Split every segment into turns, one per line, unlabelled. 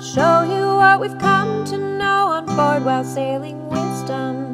show you what we've come to know on board while sailing wisdom.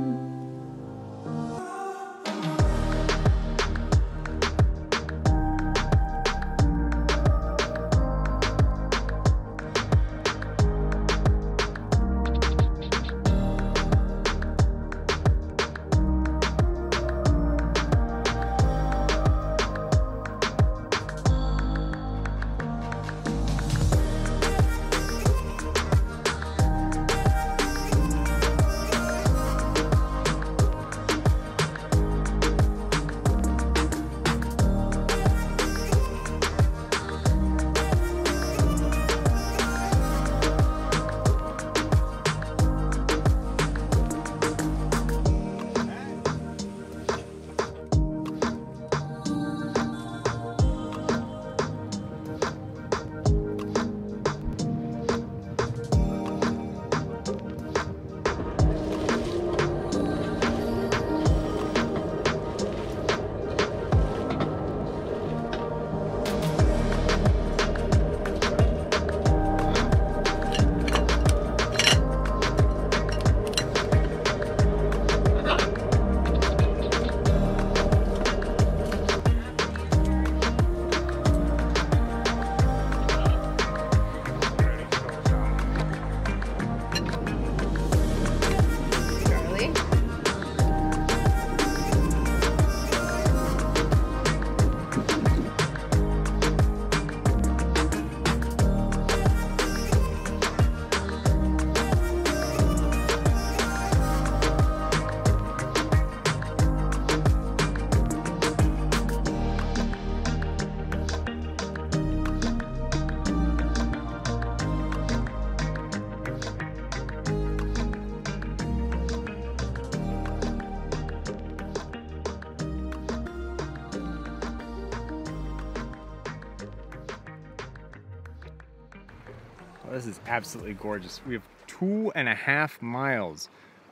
This is absolutely gorgeous. We have 2.5 miles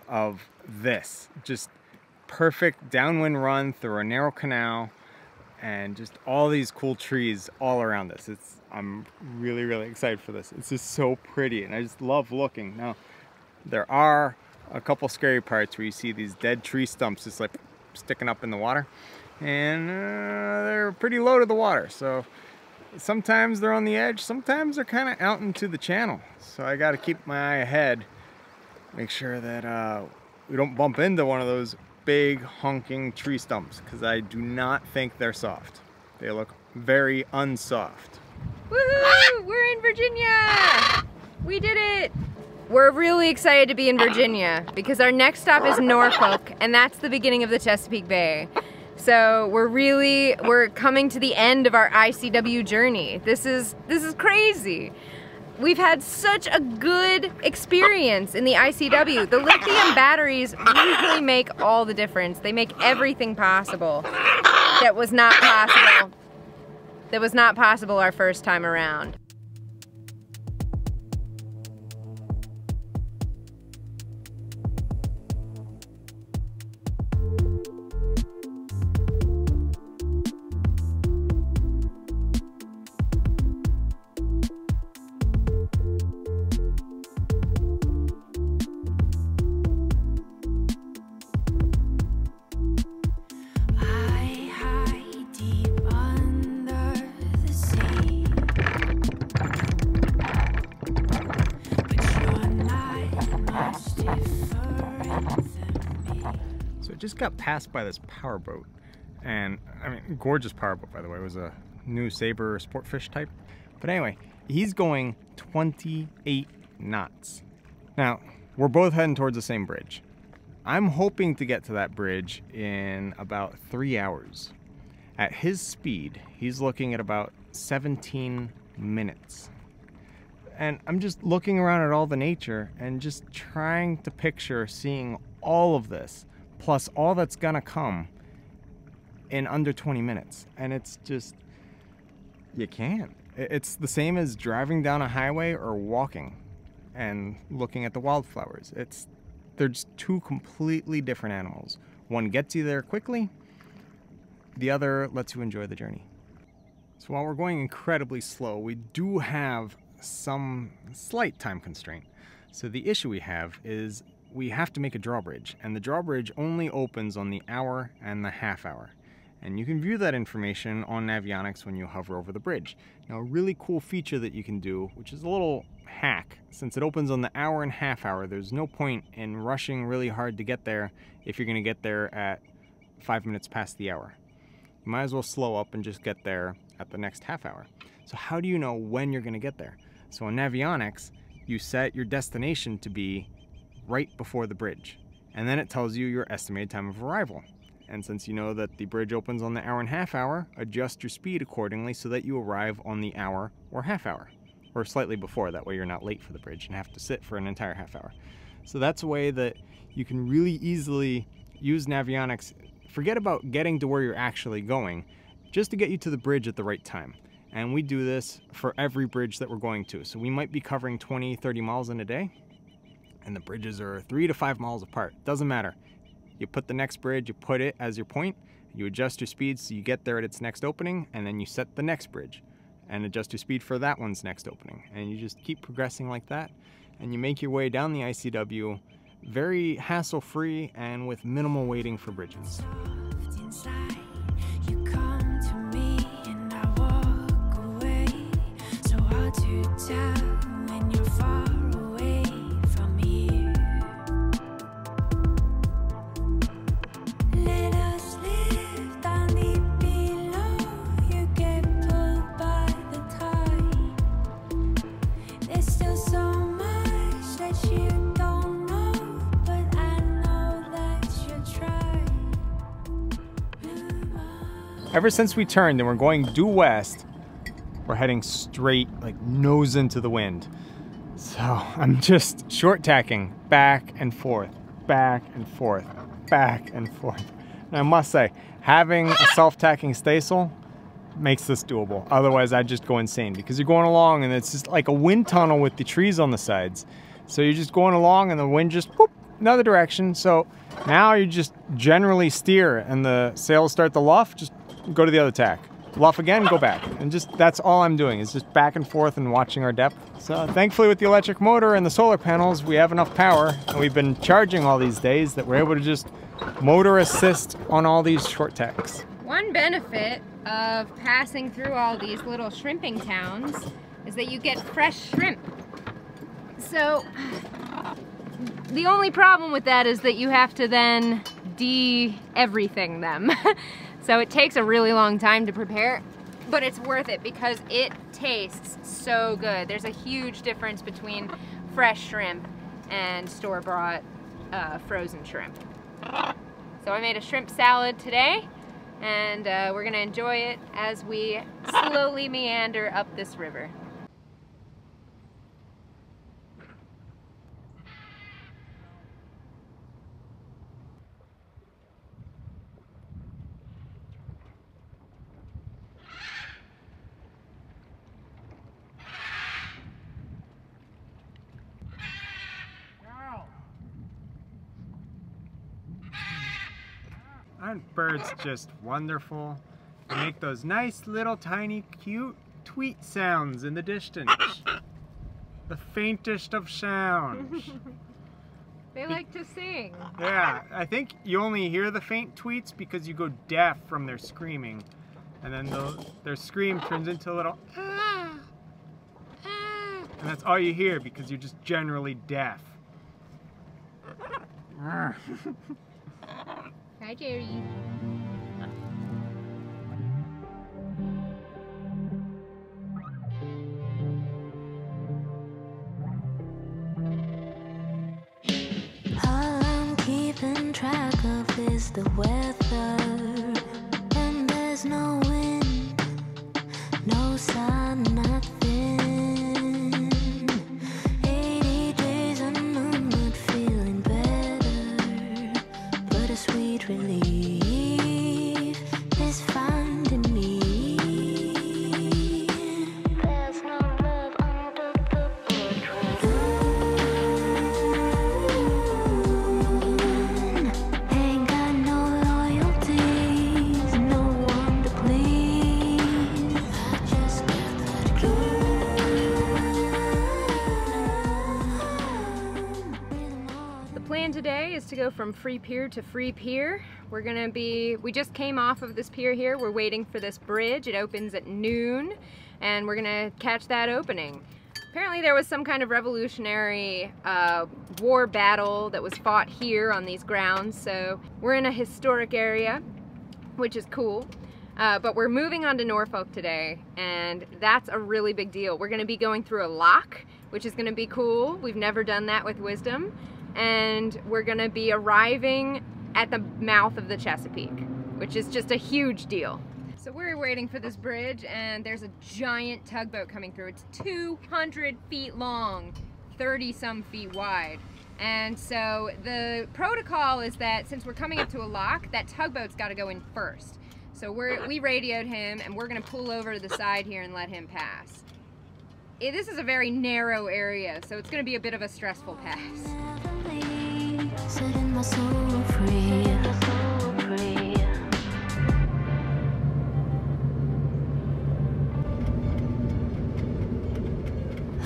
of this. Just perfect downwind run through a narrow canal and just all these cool trees all around this. I'm really, really excited for this. It's just so pretty and I just love looking. Now, there are a couple scary parts where you see these dead tree stumps just like sticking up in the water, and they're pretty low to the water. So sometimes they're on the edge, sometimes they're kind of out into the channel. So I got to keep my eye ahead, make sure that we don't bump into one of those big honking tree stumps, because I do not think they're soft. They look very unsoft.
Woohoo! We're in Virginia! We did it! We're really excited to be in Virginia because our next stop is Norfolk, and that's the beginning of the Chesapeake Bay. So we're coming to the end of our ICW journey. This is crazy. We've had such a good experience in the ICW. The lithium batteries really make all the difference. They make everything possible that was not possible our first time around.
Just got passed by this powerboat, and I mean, gorgeous powerboat, by the way. It was a new Sabre Sportfish type, but anyway, he's going 28 knots. Now we're both heading towards the same bridge. I'm hoping to get to that bridge in about 3 hours. At his speed, he's looking at about 17 minutes. And I'm just looking around at all the nature and just trying to picture seeing all of this, plus all that's gonna come in under 20 minutes. And it's just, you can't. It's the same as driving down a highway or walking and looking at the wildflowers. They're just two completely different animals. One gets you there quickly, the other lets you enjoy the journey. So while we're going incredibly slow, we do have some slight time constraint. So the issue we have is we have to make a drawbridge, and the drawbridge only opens on the hour and the half hour. And you can view that information on Navionics when you hover over the bridge. Now, a really cool feature that you can do, which is a little hack, since it opens on the hour and half hour, there's no point in rushing really hard to get there if you're going to get there at 5 minutes past the hour. You might as well slow up and just get there at the next half hour. So how do you know when you're going to get there? So on Navionics, you set your destination to be right before the bridge, and then it tells you your estimated time of arrival. And since you know that the bridge opens on the hour and half hour, adjust your speed accordingly so that you arrive on the hour or half hour, or slightly before. That way you're not late for the bridge and have to sit for an entire half hour. So that's a way that you can really easily use Navionics. Forget about getting to where you're actually going, just to get you to the bridge at the right time. And we do this for every bridge that we're going to. So we might be covering 20, 30 miles in a day, and the bridges are 3 to 5 miles apart. Doesn't matter. You put the next bridge, you put it as your point, you adjust your speed so you get there at its next opening, and then you set the next bridge and adjust your speed for that one's next opening. And you just keep progressing like that, and you make your way down the ICW very hassle-free and with minimal waiting for bridges. Ever since we turned and we're going due west, we're heading straight, like nose into the wind. So I'm just short tacking back and forth, back and forth, back and forth. And I must say, having a self-tacking staysail makes this doable. Otherwise I'd just go insane, because you're going along and it's just like a wind tunnel with the trees on the sides. So you're just going along and the wind just whoop, another direction. So now you just generally steer and the sails start to luff, just go to the other tack. Luff again, go back. And just, that's all I'm doing, is just back and forth and watching our depth. So thankfully with the electric motor and the solar panels, we have enough power, and we've been charging all these days that we're able to just motor assist on all these short tacks.
One benefit of passing through all these little shrimping towns is that you get fresh shrimp. So the only problem with that is that you have to then de-everything them. So it takes a really long time to prepare, but it's worth it because it tastes so good. There's a huge difference between fresh shrimp and store-bought frozen shrimp. So I made a shrimp salad today, and we're gonna enjoy it as we slowly meander up this river.
Aren't birds just wonderful? They make those nice little tiny cute tweet sounds in the distance. The faintest of sounds.
They like to sing.
Yeah, I think you only hear the faint tweets because you go deaf from their screaming. And then their scream turns into a little ah, ah, and that's all you hear because you're just generally deaf.
Hi, Jerry.
All I'm keeping track of is the weather, and there's no wind, no sun, nothing. 80 days and I'm not feeling better, but a sweet relief is finding me. There's no love under the portrait. Ain't got no loyalties, no one to please. I just got that
to go from free pier to free pier. We just came off of this pier here. We're waiting for this bridge. It opens at noon, and we're gonna catch that opening. Apparently there was some kind of revolutionary war battle that was fought here on these grounds, so we're in a historic area, which is cool. But we're moving on to Norfolk today, and that's a really big deal. We're gonna be going through a lock, which is gonna be cool. We've never done that with Wisdom. And we're gonna be arriving at the mouth of the Chesapeake, which is just a huge deal. So we're waiting for this bridge, and there's a giant tugboat coming through. It's 200 feet long, 30 some feet wide. And so the protocol is that since we're coming up to a lock, that tugboat's gotta go in first. So we radioed him, and we're gonna pull over to the side here and let him pass. This is a very narrow area, so it's gonna be a bit of a stressful pass.
Setting my soul free.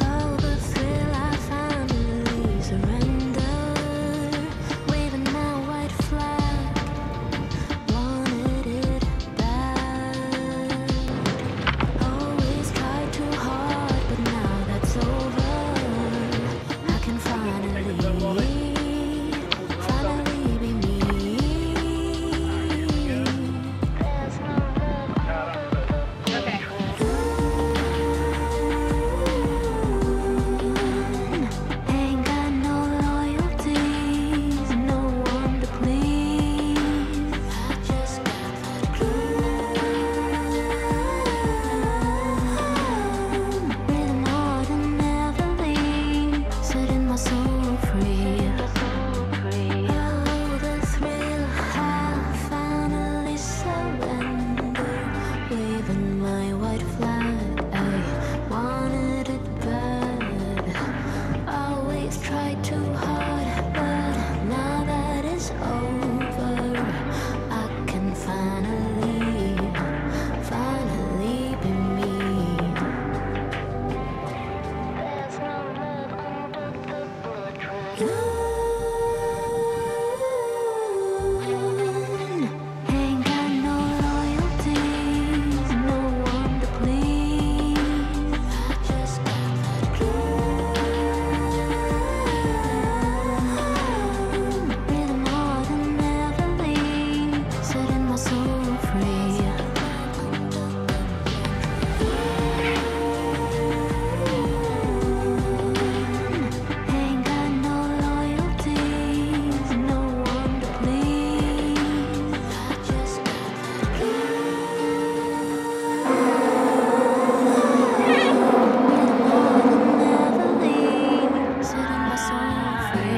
Oh, the thrill I finally surrender. Waving my white flag, wanted it bad. Always tried too hard, but now that's over. I can finally be me.
Okay.
Ain't got no loyalties, no one to please. I just got that glue. Breathing hard and never leave, setting my soul free. Oh, the thrill, I finally surrender. Waving my white flag, I wanted it bad. Always tried too hard, but now that it's over, I can finally be me. There's no love under the portrait. Ain't got no loyalties, no one to please. I just got that glue. Breathing hard and never leave, setting my soul free. Ain't got no loyalties, no one to please. I just got that never leave, setting my soul free.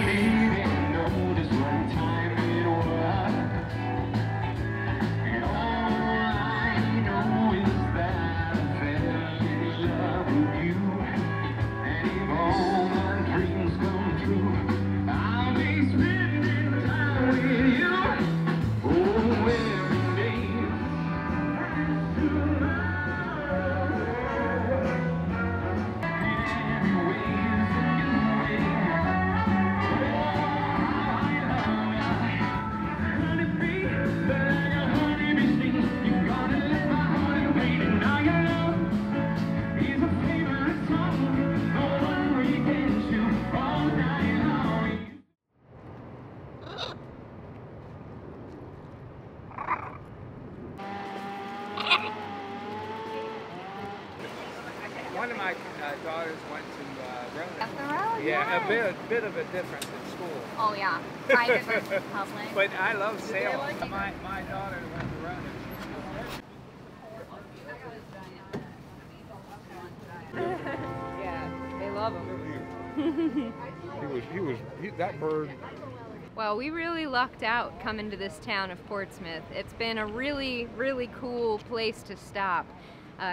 One of my daughters went to Roanoke.
Roanoke,
Yeah, a bit of a difference in school.
Oh yeah, private versus public.
But I love sailing. My daughter went to Roanoke.
Yeah, they love them.
That bird.
Well, we really lucked out coming to this town of Portsmouth. It's been a really, really cool place to stop.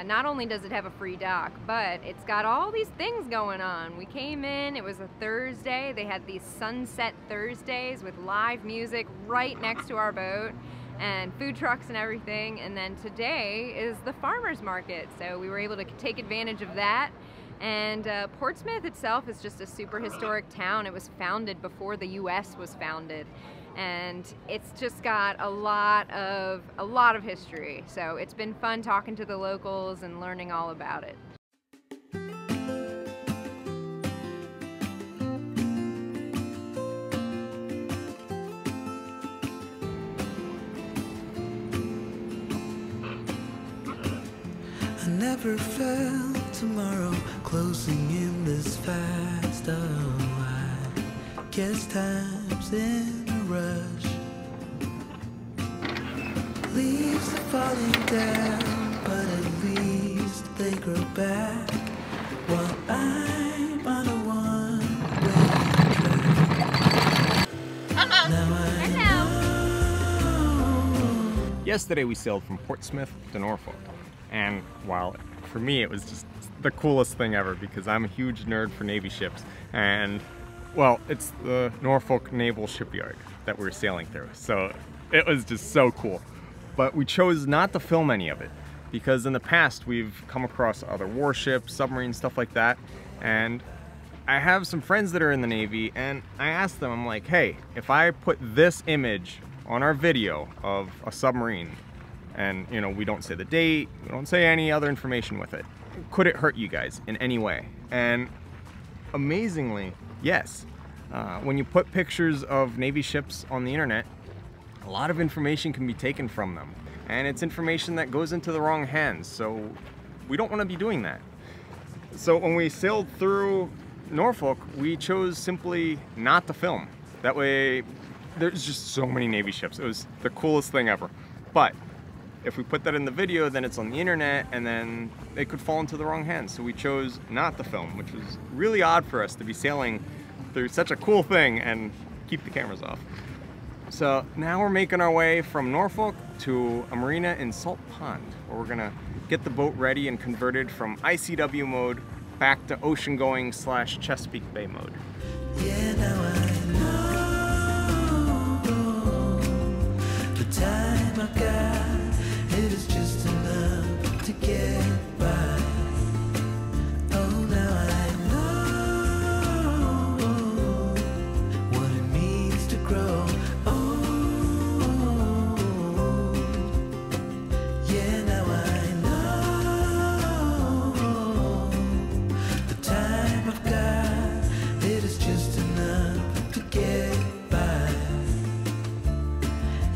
Not only does it have a free dock, but it's got all these things going on. We came in, it was a Thursday. They had these Sunset Thursdays with live music right next to our boat and food trucks and everything. And then today is the farmer's market. So we were able to take advantage of that. And Portsmouth itself is just a super historic town. It was founded before the US was founded. And it's just got a lot of history. So it's been fun talking to the locals and learning all about it.
I never felt tomorrow closing in this fast. Oh, I guess time's in a rush. Leaves are falling down, but at least they grow back. While I'm on a one-way track. Now I know.
Yesterday we sailed from Portsmouth to Norfolk. And while for me it was just the coolest thing ever because I'm a huge nerd for Navy ships, and well, it's the Norfolk Naval Shipyard that we're sailing through, so it was just so cool. But we chose not to film any of it because in the past we've come across other warships, submarines, stuff like that, and I have some friends that are in the Navy, and I asked them, I'm like, hey, if I put this image on our video of a submarine, and you know, we don't say the date, we don't say any other information with it, could it hurt you guys in any way? And amazingly, yes. When you put pictures of Navy ships on the internet, a lot of information can be taken from them, and it's information that goes into the wrong hands, so we don't want to be doing that. So when we sailed through Norfolk, we chose simply not to film. That way, there's just so many Navy ships. It was the coolest thing ever. But if we put that in the video, then it's on the internet, and then it could fall into the wrong hands. So we chose not to film, which was really odd for us to be sailing through such a cool thing and keep the cameras off. So now we're making our way from Norfolk to a marina in Salt Pond, where we're gonna get the boat ready and converted from ICW mode back to ocean-going / Chesapeake Bay mode.
Yeah, now I know the time I've got. It is just enough to get by. Oh, now I know what it means to grow old. Yeah, now I know the time I've got. It is just enough to get by.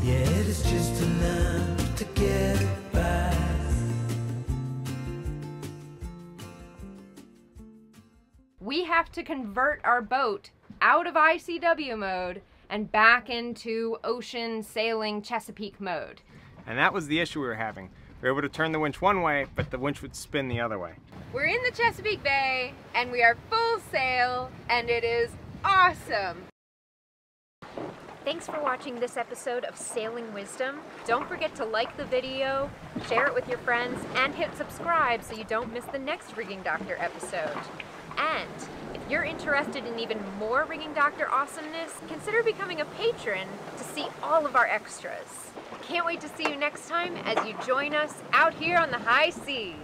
Yeah, it is just enough to get by.
We have to convert our boat out of ICW mode and back into ocean sailing Chesapeake mode.
And that was the issue we were having. We were able to turn the winch one way, but the winch would spin the other way.
We're in the Chesapeake Bay and we are full sail and it is awesome.
Thanks for watching this episode of Sailing Wisdom. Don't forget to like the video, share it with your friends, and hit subscribe so you don't miss the next Rigging Doctor episode. And if you're interested in even more Rigging Doctor awesomeness, consider becoming a patron to see all of our extras. Can't wait to see you next time as you join us out here on the high seas.